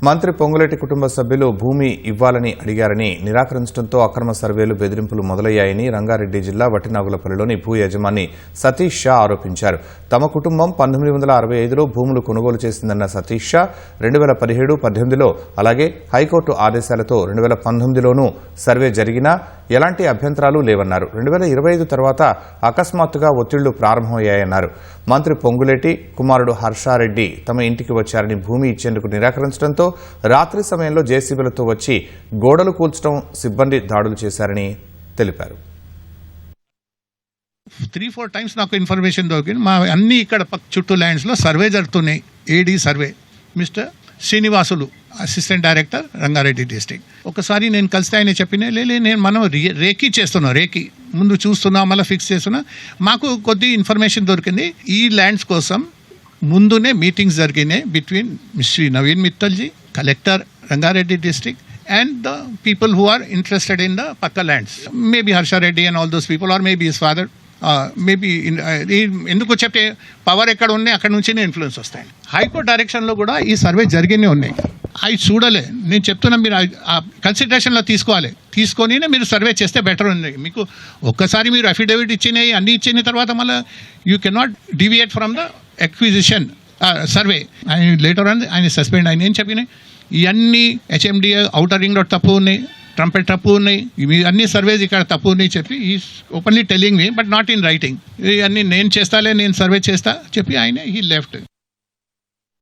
మంత్రి పొంగులేటి కుటుంబ సభ్యులు భూమి ఇవ్వాలని అడిగారని నిరాకరించడంతో అక్రమ సర్వేలు బెదిరింపులు మొదలయ్యాయని రంగారెడ్డి జిల్లా వట్టినాగులపల్లిలోని భూ యజమాని సతీష్ షా ఆరోపించారు. తమ కుటుంబం 1965లో భూములు కొనుగోలు చేసిందన్న సతీష్ షా 2017-18లో అలాగే హైకోర్టు ఆదేశాలతో 2019లోనూ సర్వే జరిగినా ఎలాంటి అభ్యంతరాలు లేవన్నారు. 2025 తర్వాత అకస్మాత్తుగా ఒత్తిళ్లు ప్రారంభమయ్యాయన్నారు. మంత్రి పొంగులేటి కుమారుడు హర్షారెడ్డి తమ ఇంటికి వచ్చారని భూమి ఇచ్చేందుకు నిరాకరించడంతో రాత్రి సమయంలో జేసీబీలతో వచ్చి గోడలు కూల్చడం, సిబ్బంది దాడులు చేశారని తెలిపారు. 3-4 టైమ్స్ నాకు ఇన్ఫర్మేషన్ దొరికింది. మా అన్ని ఇక్కడ చుట్టూ ల్యాండ్స్లో సర్వే జరుగుతున్నాయి. ఏడీ survey mister Srinivasulu assistant director Rangareddy district. ఒకసారి నేను కలిస్తే ఆయన చెప్పిన నేను మనం రేకీ చేస్తున్నాం, రేకీ ముందు చూస్తున్నా మళ్ళీ ఫిక్స్ చేస్తున్నా. మాకు కొద్ది ఇన్ఫర్మేషన్ దొరికింది. ఈ ల్యాండ్స్ కోసం ముందునే మీటింగ్స్ జరిగినాయి బిట్వీన్ శ్రీ నవీన్ మిత్తల్జీ, collector Rangareddy district and the people who are interested in the Pakka lands. Maybe Harsha Reddy and all those people, or maybe his father. Maybe ఎందుకు చెప్తే పవర్ ఎక్కడ ఉన్నాయి అక్కడ నుంచినే ఇన్ఫ్లుయెన్స్ వస్తాయి. హైకోర్టు డైరెక్షన్లో కూడా ఈ సర్వే జరిగినే ఉన్నాయి. అవి చూడలే. నేను చెప్తున్నా మీరు కన్సిడరేషన్లో తీసుకొని మీరు సర్వే చేస్తే బెటర్ ఉంది. మీకు ఒక్కసారి మీరు అఫిడవిట్ ఇచ్చినాయి అన్నీ ఇచ్చిన తర్వాత మళ్ళీ you cannot deviate from the acquisition survey. ఆయన లేటర్ ఆయన సస్పెండ్ ఆయన ఏం చెప్పినాయి, ఇవన్నీ హెచ్ఎండిఏ ఔటర్ రింగ్ రోడ్ తప్పు ఉన్నాయి, ట్రంపెట్ తప్పు ఉన్నాయి, ఇవి అన్ని సర్వేస్ ఇక్కడ తప్పు ఉన్నాయి చెప్పి ఈ openly telling me but not in writing. ఇవన్నీ నేను చేస్తాలే, నేను సర్వే చేస్తా చెప్పి ఆయన హీ లెఫ్ట్.